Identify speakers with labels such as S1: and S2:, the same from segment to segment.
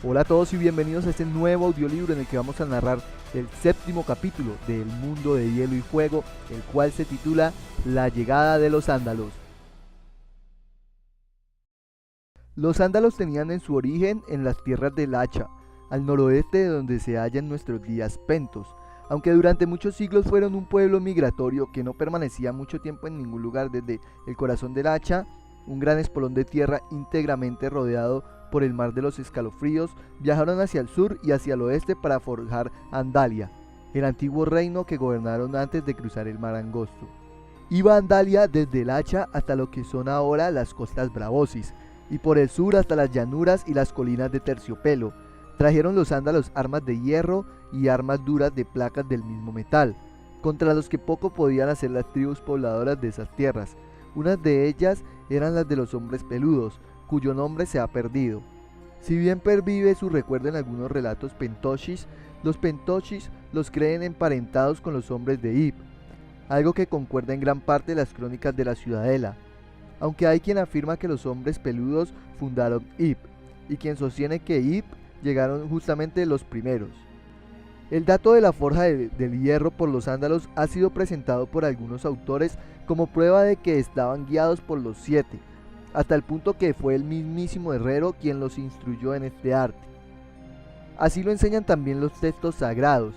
S1: Hola a todos y bienvenidos a este nuevo audiolibro en el que vamos a narrar el séptimo capítulo del Mundo de Hielo y Fuego, el cual se titula La llegada de los Ándalos. Los Ándalos tenían en su origen en las tierras del Hacha, al noroeste de donde se halla en nuestros días Pentos, aunque durante muchos siglos fueron un pueblo migratorio que no permanecía mucho tiempo en ningún lugar. Desde el corazón del Hacha, un gran espolón de tierra íntegramente rodeado por el mar de los escalofríos, viajaron hacia el sur y hacia el oeste para forjar Andalia, el antiguo reino que gobernaron antes de cruzar el mar angosto. Iba Andalia desde el Hacha hasta lo que son ahora las costas Braavosis, y por el sur hasta las llanuras y las colinas de Terciopelo. Trajeron los ándalos armas de hierro y armas duras de placas del mismo metal, contra los que poco podían hacer las tribus pobladoras de esas tierras. Unas de ellas eran las de los hombres peludos, cuyo nombre se ha perdido. Si bien pervive su recuerdo en algunos relatos pentoshis, los pentoshis los creen emparentados con los hombres de Ib, algo que concuerda en gran parte de las crónicas de la Ciudadela, aunque hay quien afirma que los hombres peludos fundaron Ib, y quien sostiene que Ib llegaron justamente los primeros. El dato de la forja del hierro por los ándalos ha sido presentado por algunos autores como prueba de que estaban guiados por los 7, hasta el punto que fue el mismísimo herrero quien los instruyó en este arte. Así lo enseñan también los textos sagrados.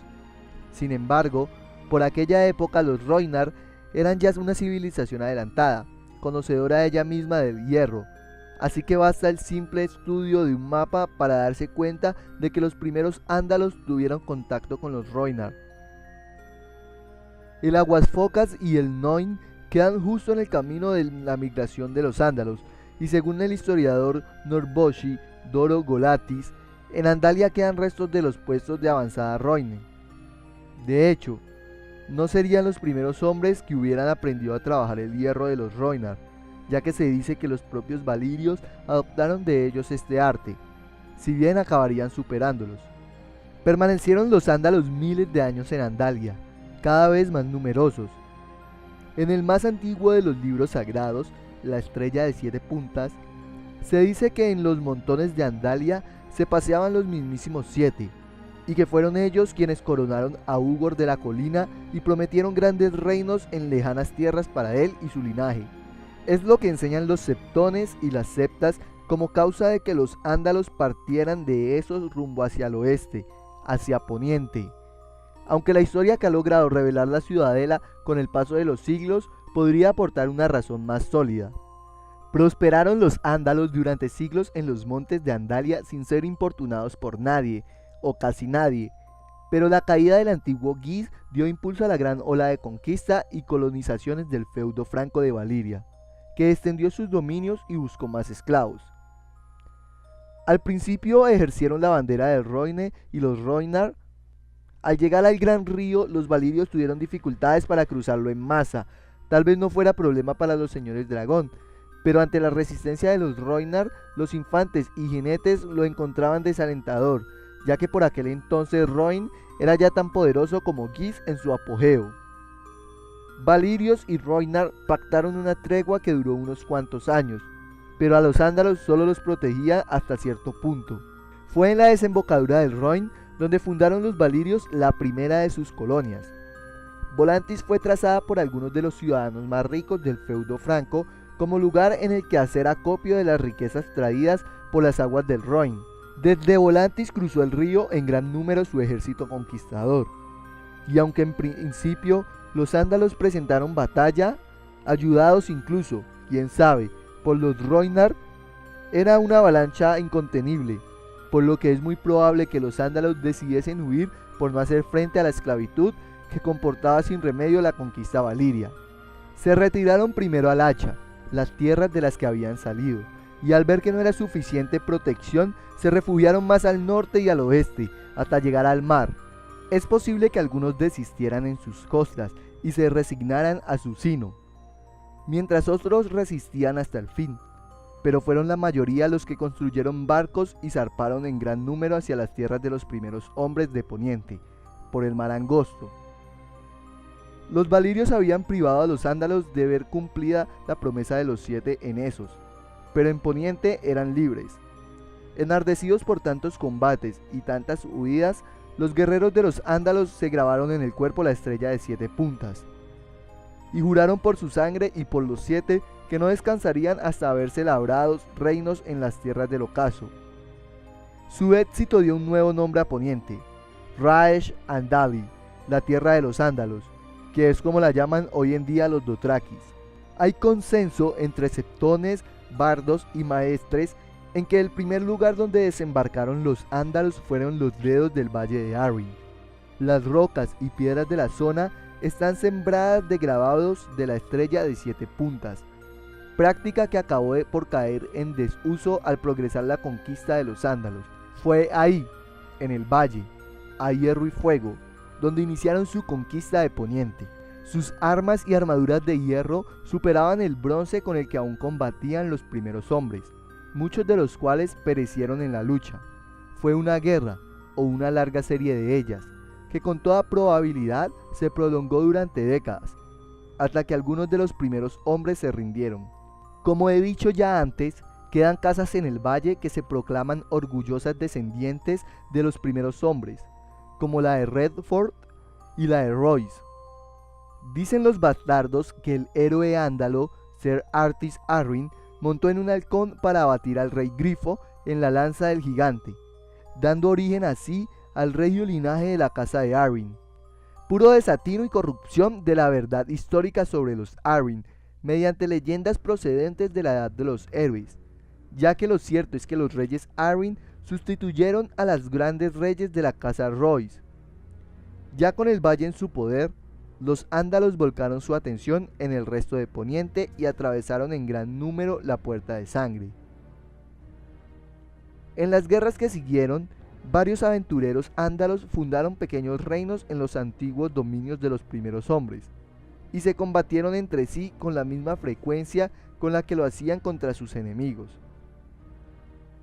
S1: Sin embargo, por aquella época los Rhoynar eran ya una civilización adelantada, conocedora ella misma del hierro, así que basta el simple estudio de un mapa para darse cuenta de que los primeros ándalos tuvieron contacto con los Rhoynar. El Aguasfocas y el Noin quedan justo en el camino de la migración de los ándalos, y según el historiador Norboshi Doro Golatis, en Andalia quedan restos de los puestos de avanzada Rhoyne. De hecho, no serían los primeros hombres que hubieran aprendido a trabajar el hierro de los Rhoynar, ya que se dice que los propios valirios adoptaron de ellos este arte, si bien acabarían superándolos. Permanecieron los ándalos miles de años en Andalia, cada vez más numerosos. En el más antiguo de los libros sagrados, la estrella de 7 puntas, se dice que en los montones de Andalia se paseaban los mismísimos 7, y que fueron ellos quienes coronaron a Ugor de la colina y prometieron grandes reinos en lejanas tierras para él y su linaje. Es lo que enseñan los septones y las septas como causa de que los ándalos partieran de esos rumbo hacia el oeste, hacia poniente. Aunque la historia que ha logrado revelar la Ciudadela con el paso de los siglos podría aportar una razón más sólida. Prosperaron los ándalos durante siglos en los montes de Andalia sin ser importunados por nadie, o casi nadie, pero la caída del antiguo Guis dio impulso a la gran ola de conquista y colonizaciones del feudo franco de Valiria, que extendió sus dominios y buscó más esclavos. Al principio ejercieron la bandera del Rhoyne y los Rhoynar. Al llegar al gran río, los valirios tuvieron dificultades para cruzarlo en masa. Tal vez no fuera problema para los señores dragón, pero ante la resistencia de los Rhoynar, los infantes y jinetes lo encontraban desalentador, ya que por aquel entonces Rhoyne era ya tan poderoso como Guis en su apogeo. Valirios y Rhoynar pactaron una tregua que duró unos cuantos años, pero a los ándalos solo los protegía hasta cierto punto. Fue en la desembocadura del Rhoyne donde fundaron los valirios la primera de sus colonias. Volantis fue trazada por algunos de los ciudadanos más ricos del feudo franco como lugar en el que hacer acopio de las riquezas traídas por las aguas del Rhoyne. Desde Volantis cruzó el río en gran número su ejército conquistador, y aunque en principio los ándalos presentaron batalla, ayudados incluso, quién sabe, por los Rhoynar, era una avalancha incontenible, por lo que es muy probable que los ándalos decidiesen huir por no hacer frente a la esclavitud que comportaba sin remedio la conquista valiria. Se retiraron primero al Hacha, las tierras de las que habían salido, y al ver que no era suficiente protección, se refugiaron más al norte y al oeste, hasta llegar al mar. Es posible que algunos desistieran en sus costas y se resignaran a su sino, mientras otros resistían hasta el fin, pero fueron la mayoría los que construyeron barcos y zarparon en gran número hacia las tierras de los primeros hombres de Poniente, por el mar angosto. Los valirios habían privado a los ándalos de ver cumplida la promesa de los 7 en Esos, pero en Poniente eran libres. Enardecidos por tantos combates y tantas huidas, los guerreros de los ándalos se grabaron en el cuerpo la estrella de 7 puntas, y juraron por su sangre y por los 7 que no descansarían hasta haberse labrados reinos en las tierras del ocaso. Su éxito dio un nuevo nombre a Poniente, Raesh Andali, la tierra de los ándalos, que es como la llaman hoy en día los dothrakis. Hay consenso entre septones, bardos y maestres en que el primer lugar donde desembarcaron los ándalos fueron los dedos del valle de Arryn. Las rocas y piedras de la zona están sembradas de grabados de la estrella de 7 puntas, práctica que acabó por caer en desuso al progresar la conquista de los ándalos. Fue ahí, en el valle, a hierro y fuego, donde iniciaron su conquista de Poniente. Sus armas y armaduras de hierro superaban el bronce con el que aún combatían los primeros hombres, muchos de los cuales perecieron en la lucha. Fue una guerra, o una larga serie de ellas, que con toda probabilidad se prolongó durante décadas, hasta que algunos de los primeros hombres se rindieron. Como he dicho ya antes, quedan casas en el valle que se proclaman orgullosas descendientes de los primeros hombres, como la de Redford y la de Royce. Dicen los bastardos que el héroe ándalo, Ser Artis Arryn, montó en un halcón para abatir al rey Grifo en la lanza del gigante, dando origen así al regio linaje de la casa de Arryn. Puro desatino y corrupción de la verdad histórica sobre los Arryn, mediante leyendas procedentes de la edad de los héroes, ya que lo cierto es que los reyes Arryn sustituyeron a los grandes reyes de la casa Royce. Ya con el valle en su poder, los ándalos volcaron su atención en el resto de Poniente y atravesaron en gran número la Puerta de Sangre. En las guerras que siguieron, varios aventureros ándalos fundaron pequeños reinos en los antiguos dominios de los primeros hombres, y se combatieron entre sí con la misma frecuencia con la que lo hacían contra sus enemigos.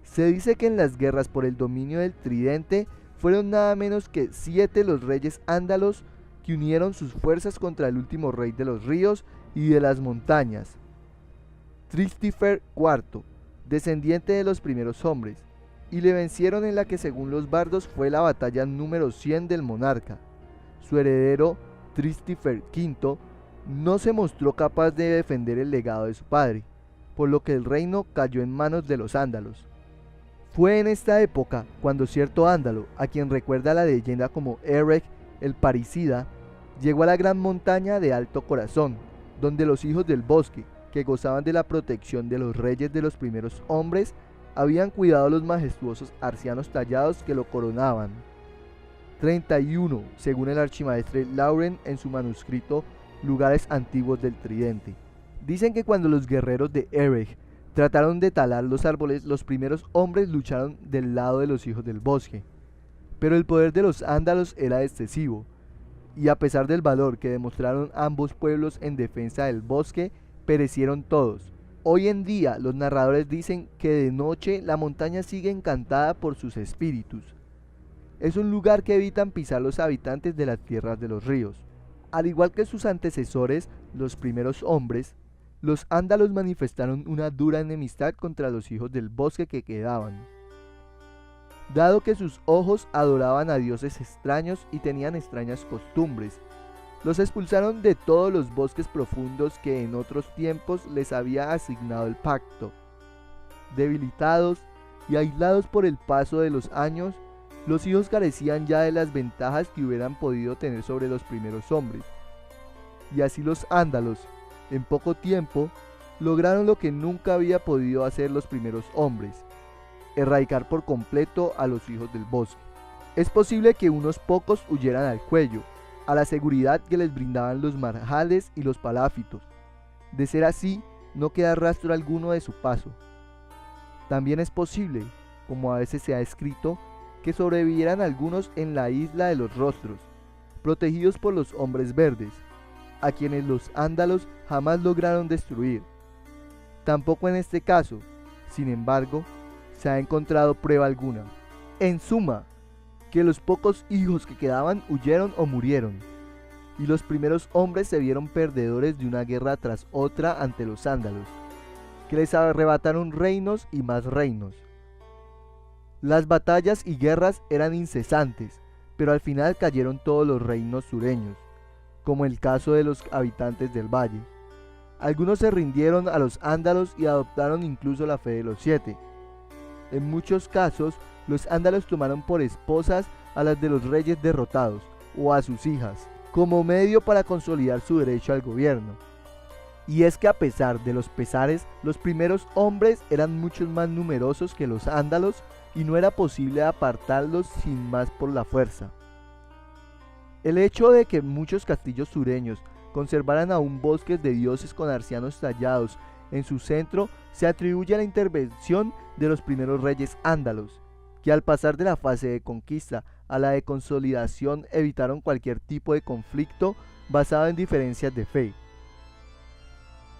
S1: Se dice que en las guerras por el dominio del Tridente fueron nada menos que 7 los reyes ándalos que unieron sus fuerzas contra el último rey de los ríos y de las montañas, Thristifer IV, descendiente de los primeros hombres, y le vencieron en la que según los bardos fue la batalla número 100 del monarca. Su heredero, Thristifer V, no se mostró capaz de defender el legado de su padre, por lo que el reino cayó en manos de los ándalos. Fue en esta época cuando cierto ándalo, a quien recuerda la leyenda como Erech el parricida, llegó a la gran montaña de Alto Corazón, donde los hijos del bosque, que gozaban de la protección de los reyes de los primeros hombres, habían cuidado los majestuosos arcianos tallados que lo coronaban. 31, según el archimaestre Lauren en su manuscrito Lugares antiguos del Tridente. Dicen que cuando los guerreros de Erech trataron de talar los árboles, los primeros hombres lucharon del lado de los hijos del bosque, pero el poder de los ándalos era excesivo, y a pesar del valor que demostraron ambos pueblos en defensa del bosque, perecieron todos. Hoy en día los narradores dicen que de noche la montaña sigue encantada por sus espíritus. Es un lugar que evitan pisar los habitantes de las tierras de los ríos. Al igual que sus antecesores, los primeros hombres, los ándalos manifestaron una dura enemistad contra los hijos del bosque que quedaban, dado que sus ojos adoraban a dioses extraños y tenían extrañas costumbres. Los expulsaron de todos los bosques profundos que en otros tiempos les había asignado el pacto. Debilitados y aislados por el paso de los años, los hijos carecían ya de las ventajas que hubieran podido tener sobre los primeros hombres, y así los ándalos, en poco tiempo, lograron lo que nunca había podido hacer los primeros hombres: erradicar por completo a los hijos del bosque. Es posible que unos pocos huyeran al cuello, a la seguridad que les brindaban los marjales y los paláfitos. De ser así, no queda rastro alguno de su paso. También es posible, como a veces se ha escrito, que sobrevivieran algunos en la isla de los rostros, protegidos por los hombres verdes, a quienes los ándalos jamás lograron destruir. Tampoco en este caso, sin embargo, se ha encontrado prueba alguna. En suma, que los pocos hijos que quedaban huyeron o murieron, y los primeros hombres se vieron perdedores de una guerra tras otra ante los ándalos, que les arrebataron reinos y más reinos. Las batallas y guerras eran incesantes, pero al final cayeron todos los reinos sureños, como el caso de los habitantes del valle. Algunos se rindieron a los ándalos y adoptaron incluso la fe de los 7. En muchos casos, los ándalos tomaron por esposas a las de los reyes derrotados o a sus hijas, como medio para consolidar su derecho al gobierno. Y es que a pesar de los pesares, los primeros hombres eran muchos más numerosos que los ándalos y no era posible apartarlos sin más por la fuerza. El hecho de que muchos castillos sureños conservaran aún bosques de dioses con arcianos tallados en su centro se atribuye a la intervención de los primeros reyes ándalos, que al pasar de la fase de conquista a la de consolidación evitaron cualquier tipo de conflicto basado en diferencias de fe.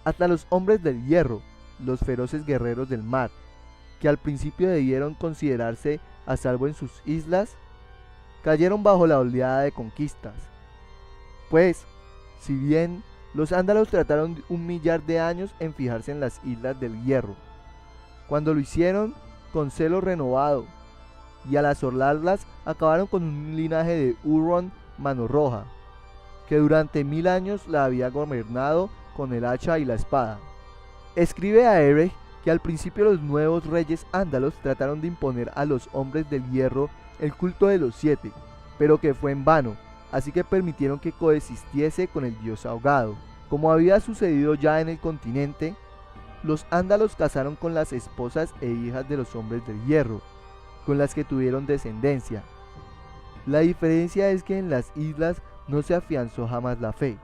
S1: Hasta los hombres del hierro, los feroces guerreros del mar, que al principio debieron considerarse a salvo en sus islas, cayeron bajo la oleada de conquistas. Pues, si bien los ándalos trataron 1.000.000 de años en fijarse en las islas del hierro, cuando lo hicieron con celo renovado, y al asolarlas acabaron con un linaje de Hurón Mano Roja, que durante 1000 años la había gobernado con el hacha y la espada. Escribe a Ehrech que al principio los nuevos reyes ándalos trataron de imponer a los hombres del hierro el culto de los 7, pero que fue en vano, así que permitieron que coexistiese con el dios ahogado. Como había sucedido ya en el continente, los ándalos casaron con las esposas e hijas de los hombres del hierro, con las que tuvieron descendencia. La diferencia es que en las islas no se afianzó jamás la fe,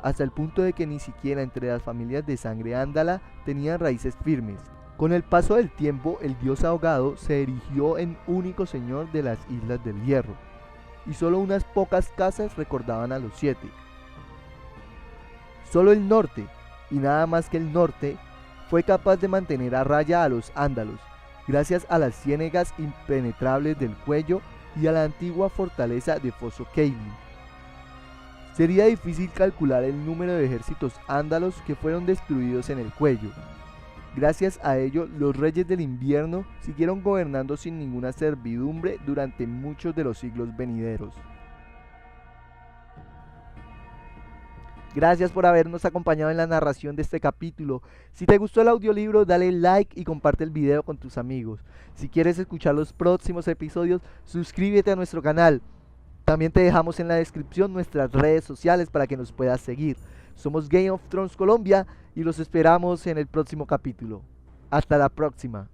S1: hasta el punto de que ni siquiera entre las familias de sangre ándala tenían raíces firmes. Con el paso del tiempo, el dios ahogado se erigió en único señor de las islas del hierro, y solo unas pocas casas recordaban a los 7. Solo el norte, y nada más que el norte, fue capaz de mantener a raya a los ándalos, gracias a las ciénegas impenetrables del cuello y a la antigua fortaleza de Fosso Cailin. Sería difícil calcular el número de ejércitos ándalos que fueron destruidos en el cuello. Gracias a ello, los reyes del invierno siguieron gobernando sin ninguna servidumbre durante muchos de los siglos venideros. Gracias por habernos acompañado en la narración de este capítulo. Si te gustó el audiolibro, dale like y comparte el video con tus amigos. Si quieres escuchar los próximos episodios, suscríbete a nuestro canal. También te dejamos en la descripción nuestras redes sociales para que nos puedas seguir. Somos Game of Thrones Colombia y los esperamos en el próximo capítulo. Hasta la próxima.